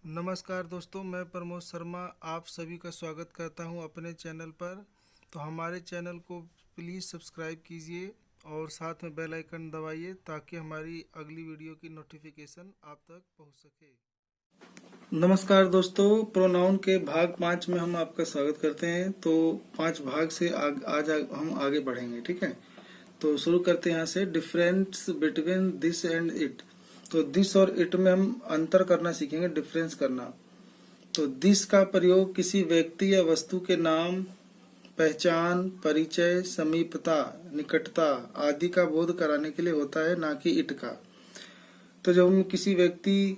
नमस्कार दोस्तों, मैं प्रमोद शर्मा आप सभी का स्वागत करता हूं अपने चैनल पर। तो हमारे चैनल को प्लीज़ सब्सक्राइब कीजिए और साथ में बेल आइकन दबाइए ताकि हमारी अगली वीडियो की नोटिफिकेशन आप तक पहुंच सके। नमस्कार दोस्तों, प्रोनाउन के भाग 5 में हम आपका स्वागत करते हैं। तो 5 भाग से हम आगे बढ़ेंगे, ठीक है। तो शुरू करते हैं यहाँ से। Difference between this and it. तो दिस और इट में हम अंतर करना सीखेंगे, डिफरेंस करना। तो दिस का प्रयोग किसी व्यक्ति या वस्तु के नाम, पहचान, परिचय, समीपता, निकटता आदि का बोध कराने के लिए होता है, ना कि इट का। तो जब हम किसी व्यक्ति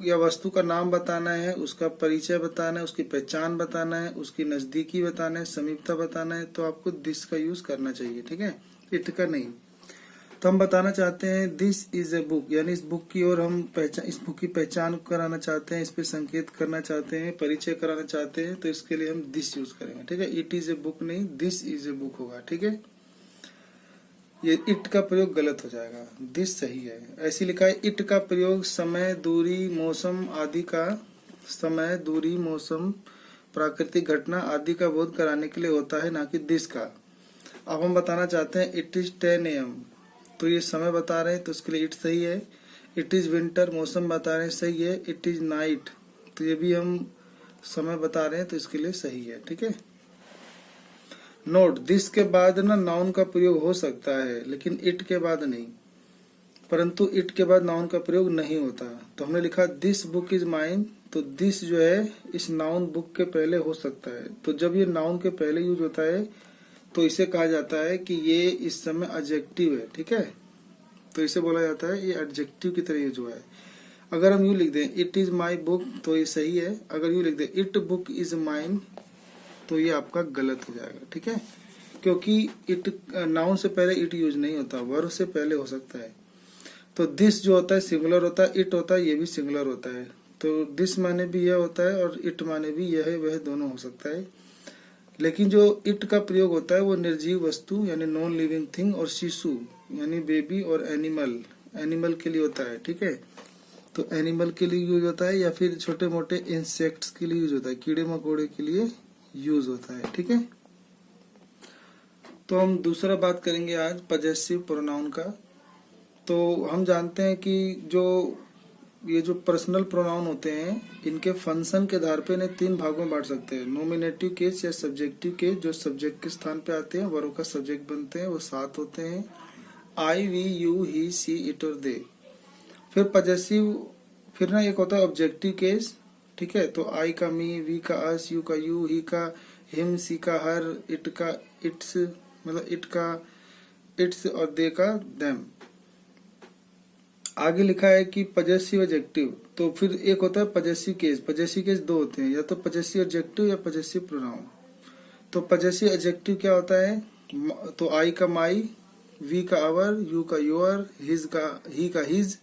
या वस्तु का नाम बताना है, उसका परिचय बताना है, उसकी पहचान बताना है, उसकी नजदीकी बताना है, समीपता बताना है, तो आपको दिस का यूज करना चाहिए, ठीक है, इट का नहीं। तो हम बताना चाहते हैं दिस इज ए बुक, यानी इस बुक की ओर हम इस बुक की पहचान कराना चाहते हैं, इस पे संकेत करना चाहते हैं, परिचय कराना चाहते हैं, तो इसके लिए हम दिस यूज करेंगे, ठीक है। इट इज ए बुक नहीं, दिस इज ए बुक होगा, ठीक है। ये इट का प्रयोग गलत हो जाएगा, दिस सही है। ऐसे लिखा है, इट का प्रयोग समय, दूरी, मौसम आदि का, समय, दूरी, मौसम, प्राकृतिक घटना आदि का बोध कराने के लिए होता है, ना कि दिस का। अब हम बताना चाहते हैं इट इज 10 AM, तो ये समय बता रहे हैं तो इसके लिए इट सही है। इट इज विंटर, मौसम बता रहे हैं, सही है। इट इज नाइट, तो ये भी हम समय बता रहे हैं तो इसके लिए सही है, ठीक है। नोट, दिस के बाद ना नाउन का प्रयोग हो सकता है, लेकिन इट के बाद नहीं। परंतु इट के बाद नाउन का प्रयोग नहीं होता। तो हमने लिखा दिस बुक इज माइन, तो दिस जो है इस नाउन बुक के पहले हो सकता है। तो जब ये नाउन के पहले यूज होता है तो इसे कहा जाता है कि ये इस समय एडजेक्टिव है, ठीक है। तो इसे बोला जाता है ये एडजेक्टिव की तरह यूज हुआ है। अगर हम यू लिख दें इट इज माई बुक, तो ये सही है। अगर यू लिख दें इट बुक इज माइन, तो ये आपका गलत हो जाएगा, ठीक है। क्योंकि इट नाउन से पहले इट यूज नहीं होता, वर्ब से पहले हो सकता है। तो दिस जो होता है सिंगुलर होता है, इट होता है ये भी सिंगुलर होता है। तो दिस माने भी यह होता है और इट माने भी यह है, वह दोनों हो सकता है। लेकिन जो इट का प्रयोग होता है वो निर्जीव वस्तु यानी नॉन लिविंग थिंग और शिशु यानी बेबी और एनिमल के लिए होता है, ठीक है। तो एनिमल के लिए यूज होता है या फिर छोटे मोटे इंसेक्ट्स के लिए यूज होता है, कीड़े मकोड़े के लिए यूज होता है, ठीक है। तो हम दूसरा बात करेंगे आज पजेसिव प्रोनाउन का। तो हम जानते हैं कि ये जो पर्सनल प्रोनाउन होते हैं इनके फंक्शन के आधार पे इन्हें 3 भागों में बांट सकते हैं। नोमिनेटिव केस या सब्जेक्टिव केस, जो सब्जेक्ट के स्थान पे आते हैं, वर्ब का सब्जेक्ट बनते हैं, वो 7 होते हैं। I, we, you, he, she, it और दे। फिर पजेसिव, फिर ना एक होता है ऑब्जेक्टिव केस, ठीक है। तो आई का मी, वी का अस, यू का यू, ही का हिम, सी का हर, इट का इट्स, मतलब इट का इट्स और दे का देम। आगे लिखा है कि पजेसिव एडजेक्टिव, तो फिर एक होता है पजेसिव केस। पजेसिव केस 2 होते हैं, या तो पजेसिव एडजेक्टिव या पजेसिव प्रोनाउन। तो पजेसिव एडजेक्टिव क्या होता है, तो आई का माई, वी का आवर, यू का योर, ही का हिज,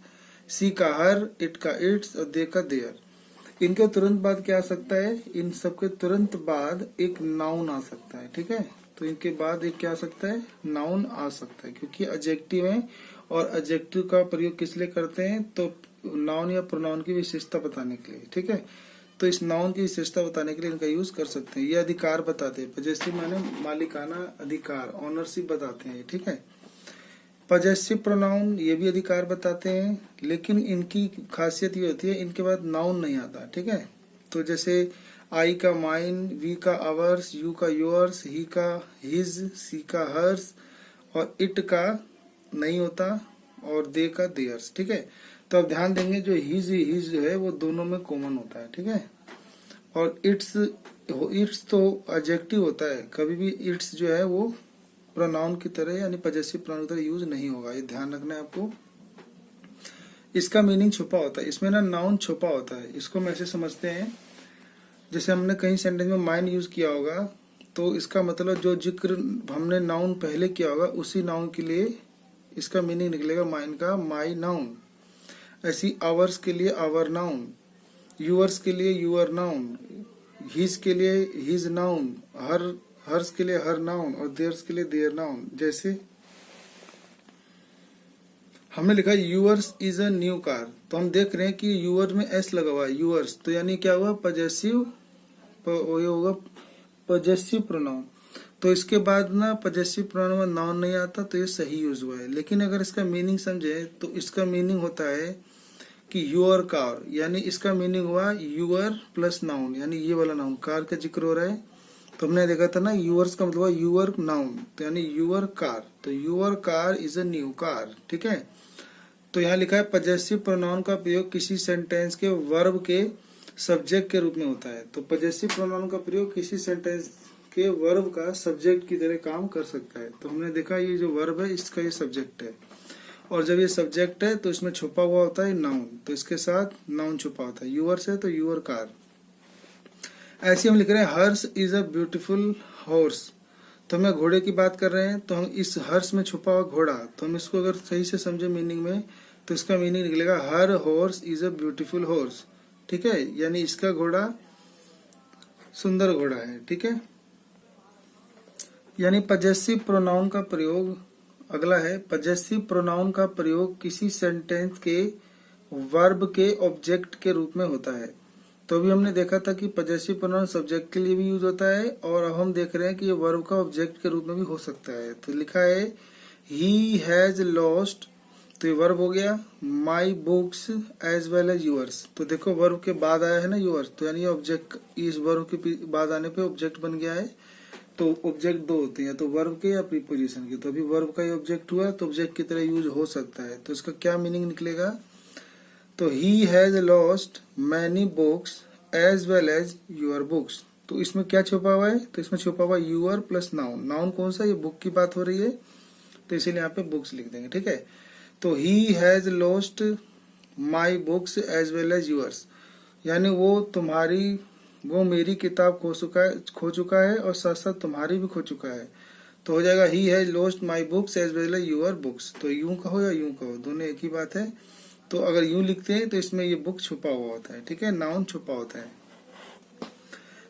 सी का हर, इट का इट्स और दे का देयर। इनके तुरंत बाद क्या आ सकता है, इन सबके तुरंत बाद एक नाउन आ सकता है, ठीक है। तो इनके बाद एक क्या आ सकता है, नाउन आ सकता है, क्योंकि एडजेक्टिव है और एडजेक्टिव का प्रयोग किस लिए करते हैं, तो नाउन या प्रोनाउन की विशेषता बताने के लिए, ठीक है। तो इस नाउन की विशेषता बताने के लिए इनका यूज कर सकते हैं। ये अधिकार बताते हैं, पजेसिव माने मालिकाना अधिकार, ऑनरशिप बताते हैं, ठीक है। पजेसिव प्रोनाउन ये भी अधिकार बताते हैं, लेकिन इनकी खासियत ये होती है इनके बाद नाउन नहीं आता, ठीक है। तो जैसे आई का माइन, वी का आवर्स, यू का योर्स, ही का हिज, सी का हर्स और इट का नहीं होता और दे का देयर्स, ठीक है। तो अब ध्यान देंगे जो हिज जो है वो दोनों में कॉमन होता है, ठीक है। और इट्स तो एडजेक्टिव होता है, कभी भी इट्स जो है वो प्रोनाउन की तरह यानी पजेसिव प्रोनाउन की तरह यूज नहीं होगा, ये ध्यान रखना है आपको। इसका मीनिंग छुपा होता है, इसमें ना नाउन छुपा होता है। इसको हम ऐसे समझते हैं, जैसे हमने कहीं सेंटेंस में माइन यूज किया होगा, तो इसका मतलब जो जिक्र हमने नाउन पहले किया होगा उसी नाउन के लिए इसका मीनिंग निकलेगा माइन का माई नाउन। ऐसी आवर्स के लिए आवर नाउन, यूअर्स के लिए यूअर नाउन, हिज के लिए हिज नाउन, हर्स के लिए हर नाउन और देयर्स के लिए देयर नाउन। जैसे हमने लिखा yours is a new car, तो हम देख रहे हैं कि यूअर में एस लगा हुआ है, यूअर्स, तो यानी क्या हुआ, पजेसिव, ये होगा पजेसिव प्रोनाउन। तो इसके बाद ना पजेसिव प्रोनाउन में नाउन नहीं आता, तो ये सही यूज हुआ है। लेकिन अगर इसका मीनिंग समझे तो इसका मीनिंग होता है कि यूअर कार, यानी इसका मीनिंग हुआ यूअर प्लस नाउन, यानी ये वाला नाउन, कार का जिक्र हो रहा है। तो हमने देखा था ना यूअर्स का मतलब हुआ यूअर नाउन, तो यानी यूअर कार, तो your car is a new car, ठीक है। तो यहाँ लिखा है पजेसिव प्रोनाउन का प्रयोग किसी सेंटेंस के वर्ब के सब्जेक्ट के रूप में होता है। तो पजेसिव प्रोनाउन का प्रयोग किसी सेंटेंस के वर्ब का सब्जेक्ट की तरह काम कर सकता है। तो हमने देखा ये जो वर्ब है इसका ये सब्जेक्ट है, और जब ये सब्जेक्ट है तो इसमें छुपा हुआ होता है नाउन, तो इसके साथ नाउन छुपा होता है, यूअर्स है तो यूअर कार। ऐसे हम लिख रहे हैं हर्ष इज अ ब्यूटीफुल हॉर्स, तो हम घोड़े की बात कर रहे हैं, तो हम इस हर्ष में छुपा हुआ घोड़ा, तो हम इसको अगर सही से समझे मीनिंग में, तो इसका मीनिंग निकलेगा her horse is a beautiful horse, ठीक है, यानी इसका घोड़ा सुंदर घोड़ा है, ठीक है। यानी पजेसिव प्रोनाउन का प्रयोग, अगला है पजेसिव प्रोनाउन का प्रयोग किसी सेंटेंस के वर्ब के ऑब्जेक्ट के रूप में होता है। तो अभी हमने देखा था कि पजेसिव प्रोनाउन सब्जेक्ट के लिए भी यूज होता है, और अब हम देख रहे हैं कि ये वर्ब का ऑब्जेक्ट के रूप में भी हो सकता है। तो लिखा है ही हैज लॉस्ट, तो ये वर्ब हो गया, my books as well as yours, तो देखो वर्ब के बाद आया है ना यूअर्स, तो यानी ऑब्जेक्ट इस वर्ब के बाद आने पे ऑब्जेक्ट बन गया है। तो ऑब्जेक्ट दो होते हैं, तो वर्ब के या प्रीपोजिशन के, तो अभी वर्ब का ही ऑब्जेक्ट हुआ तो ऑब्जेक्ट की तरह यूज हो सकता है। तो इसका क्या मीनिंग निकलेगा, तो he has lost many books as well as your books, तो इसमें क्या छुपा हुआ है, तो इसमें छुपा हुआ यूअर प्लस नाउन, नाउन कौन सा, ये बुक की बात हो रही है, तो इसीलिए यहाँ पे बुक्स लिख देंगे, ठीक है। तो he has lost my books as well as yours, यानी वो मेरी किताब खो चुका है और साथ साथ तुम्हारी भी खो चुका है। तो हो जाएगा he has lost my books as well as your books, तो यूं कहो या यूं कहो दोनों एक ही बात है। तो अगर यूं लिखते हैं तो इसमें ये बुक छुपा हुआ होता है, ठीक है, नाउन छुपा होता है।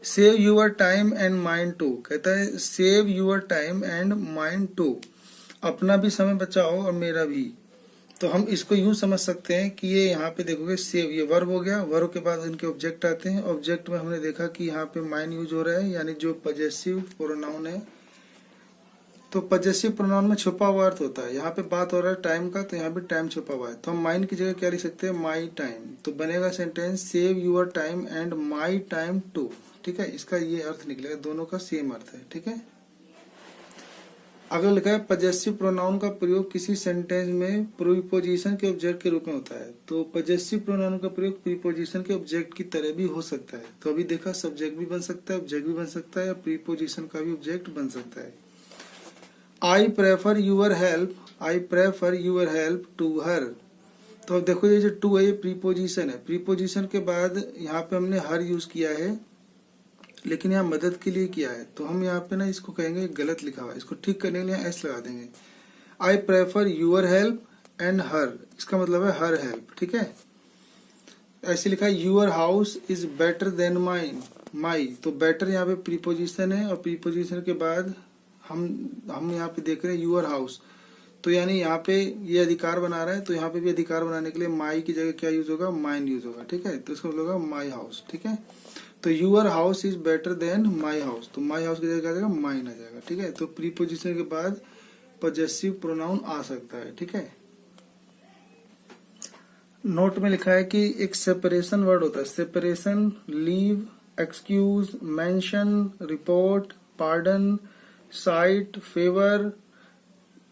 Save your time and mind too, कहता है save your time and mind too, अपना भी समय बचाओ और मेरा भी। तो हम इसको यूं समझ सकते हैं कि ये यहाँ पे देखोगे सेव, ये वर्ब हो गया, वर्ब के बाद इनके ऑब्जेक्ट आते हैं, ऑब्जेक्ट में हमने देखा कि यहाँ पे माइंड यूज हो रहा है, यानी जो पजेसिव प्रोनाउन है। तो पजेसिव प्रोनाउन में छुपा हुआ अर्थ होता है, यहाँ पे बात हो रहा है टाइम का, तो यहाँ पे टाइम छुपा हुआ है, तो हम माइंड की जगह क्या लिख सकते हैं, माई टाइम, तो बनेगा sentence save your time and my time too, ठीक है, इसका ये अर्थ निकलेगा, दोनों का सेम अर्थ है, ठीक है। अगला लिखा है पजेसिव प्रोनाउन का प्रयोग किसी सेंटेंस में प्रीपोजिशन के ऑब्जेक्ट के रूप में होता है। तो पजेसिव प्रोनाउन का प्रयोग प्रीपोजिशन के ऑब्जेक्ट की तरह भी हो सकता है। तो अभी देखा सब्जेक्ट भी बन सकता है, ऑब्जेक्ट भी बन सकता है, प्रीपोजिशन का भी ऑब्जेक्ट बन सकता है। I prefer your help, I prefer your help to her, तो अब देखो ये जो टू है ये प्रीपोजिशन है, प्रीपोजिशन के बाद यहाँ पे हमने हर यूज किया है, लेकिन यहाँ मदद के लिए किया है, तो हम यहाँ पे ना इसको कहेंगे गलत लिखा हुआ है, इसको ठीक करने के लिए एस लगा देंगे। I prefer your help and her, इसका मतलब है हर हेल्प, ठीक है। ऐसे लिखा है your house is better than mine, my, तो बेटर यहाँ पे प्रीपोजिशन है, और प्रीपोजिशन के बाद हम यहाँ पे देख रहे हैं यूर हाउस, तो यानी यहाँ पे ये अधिकार बना रहा है, तो यहाँ पे भी अधिकार बनाने के लिए माई की जगह क्या यूज होगा, माइन यूज होगा, ठीक है, तो इसका मतलब होगा माई हाउस, ठीक है। तो your house is better than my house, तो माई हाउस की जगह क्या आ जाएगा, माइन आ जाएगा, ठीक है। तो प्रीपोजिशन के बाद पजेसिव प्रोनाउन आ सकता है, ठीक है। नोट में लिखा है कि एक सेपरेशन वर्ड होता है, separation, leave, excuse, mention, report, pardon, site, favour,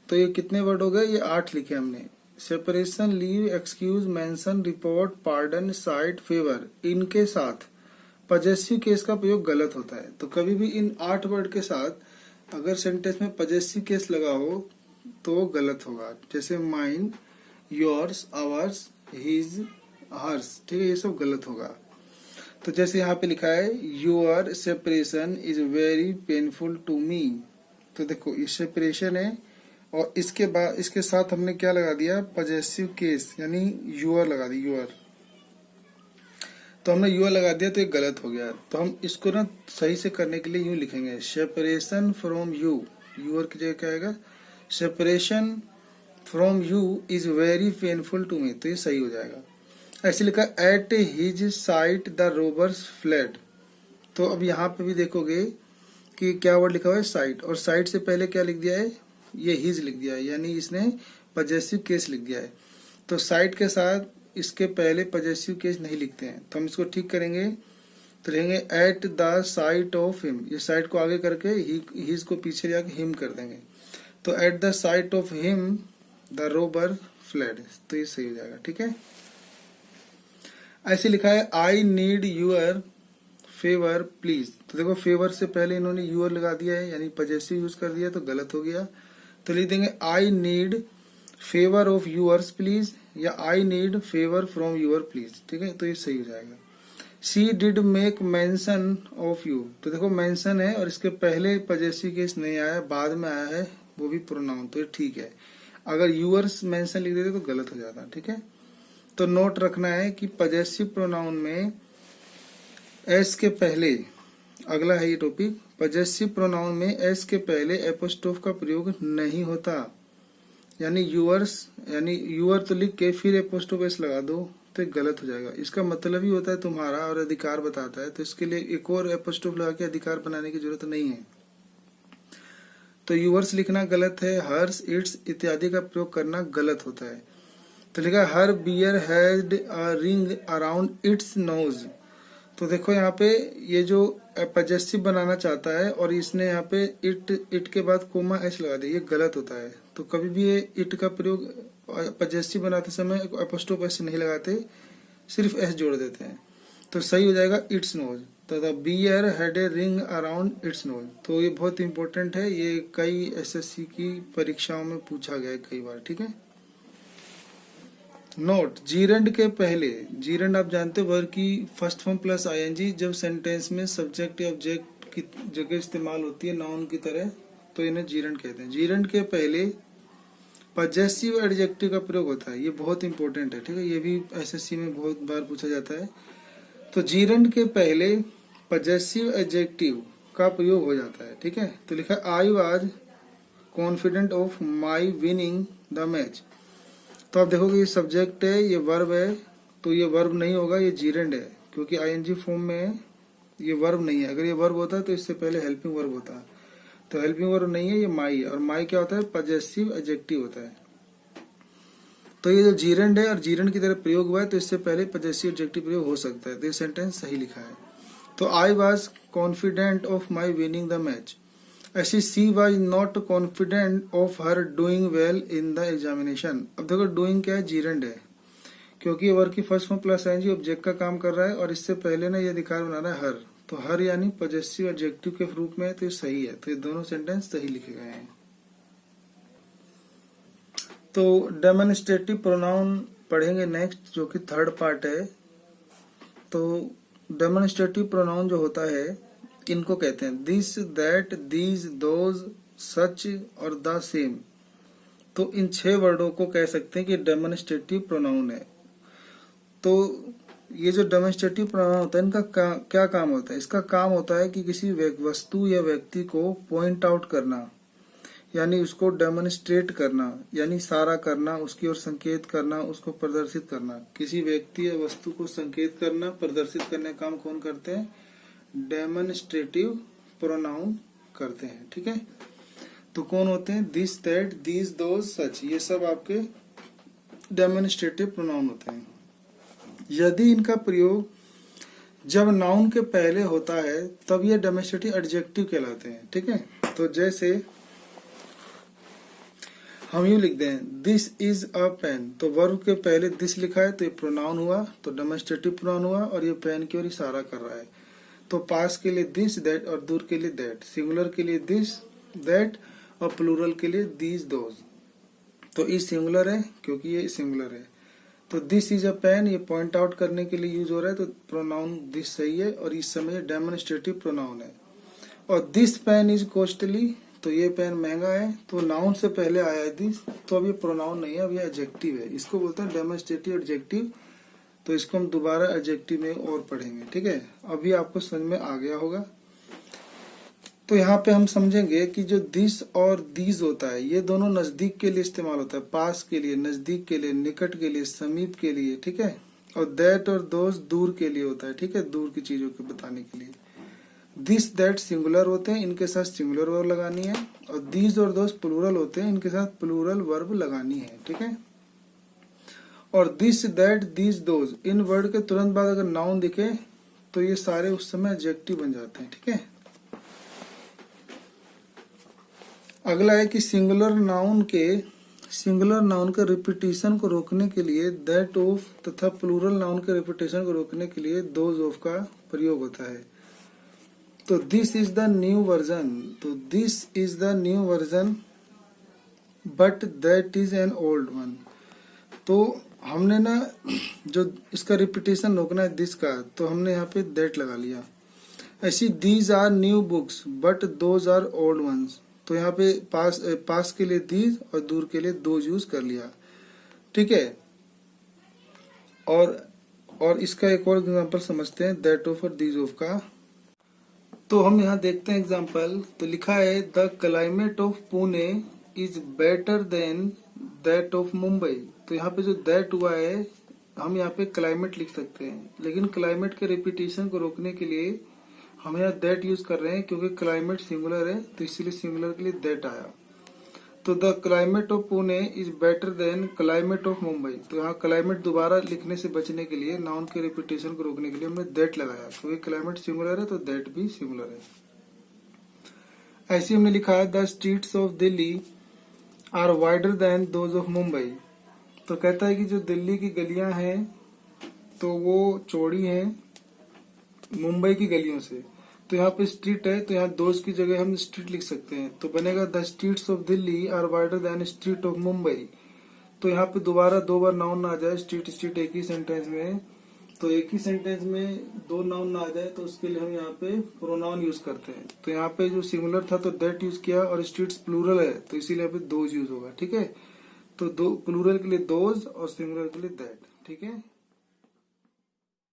तो ये कितने वर्ड हो गए, ये 8 लिखे हमने, separation, leave, excuse, mention, report, pardon, site, favour, इनके साथ पजेसिव केस का प्रयोग गलत होता है। तो कभी भी इन 8 वर्ड के साथ अगर सेंटेंस में पजेसिव केस लगा हो तो गलत होगा, जैसे mine, yours, ours, his, hers, ठीक है, ये सब गलत होगा। तो जैसे यहाँ पे लिखा है your separation is very painful to me, तो देखो ये सेपरेशन है, और इसके बाद इसके साथ हमने क्या लगा दिया, पजेसिव केस, यानी यूर लगा दी, यूर, तो हमने यूर लगा दिया तो ये गलत हो गया। तो हम इसको ना सही से करने के लिए यूं लिखेंगे, सेपरेशन फ्रॉम यू, यूर की जगह क्या आएगा, separation from you is very painful to me, तो ये सही हो जाएगा। ऐसे लिखा at his sight the robbers fled, तो अब यहाँ पे भी देखोगे कि क्या वर्ड लिखा हुआ है साइट, और साइट से पहले क्या लिख दिया है, ये हिज लिख दिया है, यानी इसने पजेसिव केस लिख दिया है। तो साइट के साथ इसके पहले पजेसिव केस नहीं लिखते हैं, तो हम इसको ठीक करेंगे, तो लिखेंगे at the site of him, ये साइट को आगे करके हिज को पीछे जाके हिम कर देंगे, तो at the site of him the Rober fled, तो ये सही हो जाएगा। ठीक है, ऐसे लिखा है I need your favour please, तो देखो फेवर से पहले इन्होंने यूर लगा दिया है, यानी पजेसिव यूज कर दिया, तो गलत हो गया। तो लिख देंगे I need favour of yours please, या I need favour from your please. ठीक है, तो ये सही हो जाएगा। She did make mention of you, तो देखो मेंशन है और इसके पहले पजेसिव केस नहीं आया, बाद में आया है, वो भी प्रोनाउन, तो ये ठीक है। अगर यूअर्स मेंशन लिख देते तो गलत हो जाता। ठीक है, तो नोट रखना है कि पजेसिव प्रोनाउन में एस के पहले, अगला है ये टॉपिक, पजेसिव प्रोनाउन में एस के पहले एपोस्ट्रोफ का प्रयोग नहीं होता, यानी यूअर्स, यानी यूअर तो लिख के फिर एपोस्ट्रोफ एस लगा दो तो गलत हो जाएगा। इसका मतलब ही होता है तुम्हारा और अधिकार बताता है, तो इसके लिए एक और एपोस्ट्रोफ लगा के अधिकार बनाने की जरूरत नहीं है। तो यूअर्स लिखना गलत है, हर्स, इट्स इत्यादि का प्रयोग करना गलत होता है। तो लिखा her bear had a ring around its nose, तो देखो यहाँ पे ये जो पजेसिव बनाना चाहता है और इसने यहाँ पे इट के बाद कोमा एस लगा दिया, ये गलत होता है। तो कभी भी ये इट का प्रयोग पजेसिव बनाते समय एपोस्ट्रोफ एस नहीं लगाते, सिर्फ एस जोड़ देते हैं, तो सही हो जाएगा इट्स नोज। तो the bear had a ring around its nose, तो ये बहुत इंपॉर्टेंट है, ये कई एसएससी की परीक्षाओं में पूछा गया है कई बार। ठीक है, नोट, जीरंड के पहले, जीरंड आप जानते हो वर्ब की फर्स्ट फॉर्म प्लस आईएनजी जब सेंटेंस में सब्जेक्ट या ऑब्जेक्ट की जगह इस्तेमाल होती है नाउन की तरह, तो इन्हें जीरंड कहते हैं। जीरंड के पहले पजेसिव एडजेक्टिव का प्रयोग होता है, ये बहुत इंपॉर्टेंट है। ठीक है, ये भी एसएससी में बहुत बार पूछा जाता है। तो जीरंड के पहले पजेसिव एडजेक्टिव का प्रयोग हो जाता है। ठीक है, तो लिखा I was confident of my winning the match, तो आप देखोगे ये सब्जेक्ट है, ये वर्ब है, तो ये वर्ब नहीं होगा, ये जीरेंड है, क्योंकि आईएनजी फॉर्म में ये वर्ब नहीं है। अगर ये वर्ब होता है तो इससे पहले हेल्पिंग वर्ब होता है, तो हेल्पिंग वर्ब नहीं है, ये माई है, और माई क्या होता है, पजेसिव एडजेक्टिव होता है। तो ये जो जीरेंड है और जीरेंड की तरह प्रयोग हुआ है, तो इससे पहले पजेसिव एडजेक्टिव प्रयोग हो सकता है, तो ये सेंटेंस सही लिखा है। तो I was confident of my winning the match, ऐसी she was not confident of her doing well in the examination. अब देखो डूइंग क्या है, जीरेंड है, क्योंकि वर्ब की first form plus ING object का काम कर रहा है, और इससे पहले ना ये अधिकार बना रहा है हर, तो हर यानी पजेसिव एडजेक्टिव के रूप में है, तो ये सही है। तो ये दोनों सेंटेंस सही लिखे गए हैं। तो डेमोन्स्ट्रेटिव प्रोनाउन पढ़ेंगे नेक्स्ट, जो कि थर्ड पार्ट है। तो डेमोन्स्ट्रेटिव प्रोनाउन जो होता है, इनको कहते हैं दिस, दैट, दीज, दोज, सच और द सेम। तो इन 6 वर्डों को कह सकते हैं कि डेमोन्स्ट्रेटिव प्रोनाउन है। तो ये जो डेमोन्स्ट्रेटिव प्रोनाउन होता है, इनका क्या काम होता है? इसका काम होता है कि किसी वस्तु या व्यक्ति को पॉइंट आउट करना, यानी उसको डेमोन्स्ट्रेट करना, यानी इशारा करना, उसकी ओर संकेत करना, उसको प्रदर्शित करना। किसी व्यक्ति या वस्तु को संकेत करना, प्रदर्शित करने का काम कौन करते हैं? डेमोन्स्ट्रेटिव प्रोनाउन करते हैं। ठीक है, तो कौन होते हैं? दिस, दैट, दीज, दोज, सच, ये सब आपके डेमोन्स्ट्रेटिव प्रोनाउन होते हैं। यदि इनका प्रयोग जब नाउन के पहले होता है तब ये डेमोन्स्ट्रेटिव एडजेक्टिव कहलाते हैं। ठीक है, तो जैसे हम यूं लिख दें दिस इज अ पेन, तो वर्ब के पहले दिस लिखा है तो ये प्रोनाउन हुआ, तो डेमोन्स्ट्रेटिव प्रोनाउन हुआ, और ये पेन की ओर इशारा कर रहा है। तो पास के लिए दिस, दैट, और दूर के लिए दैट, सिंगुलर के लिए दिस, दैट, और प्लूरल के लिए दीज, दोज। तो ई सिंगुलर है क्योंकि ये सिंगुलर है। तो दिस इज अ पेन, ये पॉइंट आउट करने के लिए यूज हो रहा है, तो प्रोनाउन दिस सही है, और इस समय डेमोन्स्ट्रेटिव प्रोनाउन है। और दिस पेन इज कॉस्टली, तो ये पेन महंगा है, तो नाउन से पहले आया है दिस, तो अब ये प्रोनाउन नहीं है, अब ये एडजेक्टिव है। इसको बोलते हैं डेमोन्स्ट्रेटिव एडजेक्टिव। तो इसको हम दोबारा एडजेक्टिव में और पढ़ेंगे। ठीक है, अभी आपको समझ में आ गया होगा। तो यहाँ पे हम समझेंगे कि जो दिस और दीज होता है ये दोनों नजदीक के लिए इस्तेमाल होता है, पास के लिए, नजदीक के लिए, निकट के लिए, समीप के लिए, ठीक है। और दैट और दोज दूर के लिए होता है, ठीक है, दूर की चीजों को बताने के लिए। दिस दैट सिंगुलर होते हैं, इनके साथ सिंगुलर वर्ब लगानी है। और दीज और दोज प्लूरल होते हैं, इनके साथ प्लूरल वर्ब लगानी है, ठीक है। और this that these those in word के तुरंत बाद अगर नाउन दिखे तो ये सारे उस समय एडजेक्टिव बन जाते हैं, ठीक है। अगला है कि सिंगुलर नाउन के रिपीटिशन को रोकने के लिए दैट ऑफ तथा प्लूरल नाउन के रिपीटिशन को रोकने के लिए दोज ऑफ का प्रयोग होता है। तो this is the new version but that is an old one. तो हमने ना जो इसका रिपीटेशन रोकना है दिस का, तो हमने यहाँ पे दैट लगा लिया। ऐसी these are new books but those are old ones, तो यहाँ पे पास के लिए दीज और दूर के लिए दोज यूज कर लिया, ठीक है। और इसका एक और एग्जांपल समझते हैं दैट ऑफ और दीज ऑफ का। तो हम यहाँ देखते हैं एग्जांपल। तो लिखा है the climate of Pune is better then that of Mumbai. तो यहाँ पे जो दैट हुआ है हम यहाँ पे क्लाइमेट लिख सकते हैं, लेकिन क्लाइमेट के रिपीटेशन को रोकने के लिए हम यहाँ दैट यूज कर रहे हैं, क्योंकि क्लाइमेट सिंगुलर है तो इसीलिए सिंगुलर के लिए दैट आया। तो the climate of Pune is better then climate of Mumbai. तो यहाँ क्लाइमेट दोबारा लिखने से बचने के लिए, नाउन के रिपीटेशन को रोकने के लिए हमने दैट लगाया, क्योंकि क्लाइमेट सिंगुलर है तो दैट भी सिंगुलर है। ऐसे हमने लिखा है the streets of Delhi are wider than those of Mumbai. तो कहता है कि जो दिल्ली की गलियां हैं तो वो चौड़ी हैं मुंबई की गलियों से। तो यहाँ पे स्ट्रीट है तो यहाँ दोज की जगह हम स्ट्रीट लिख सकते हैं, तो बनेगा the streets of Delhi are wider than street of Mumbai. तो यहाँ पे दोबारा दो बार नाउन ना आ जाए, स्ट्रीट स्ट्रीट एक ही सेंटेंस में, तो एक ही सेंटेंस में दो नाउन ना आ जाए तो उसके लिए हम यहाँ पे प्रोनाउन यूज करते हैं। तो यहाँ पे जो सिंगुलर था तो दैट यूज किया, और स्ट्रीट्स प्लूरल है तो इसीलिए यहाँ पे दोज यूज होगा, ठीक है। तो दो प्लूरल के लिए दोज और सिंगुलर के लिए दैट, ठीक है।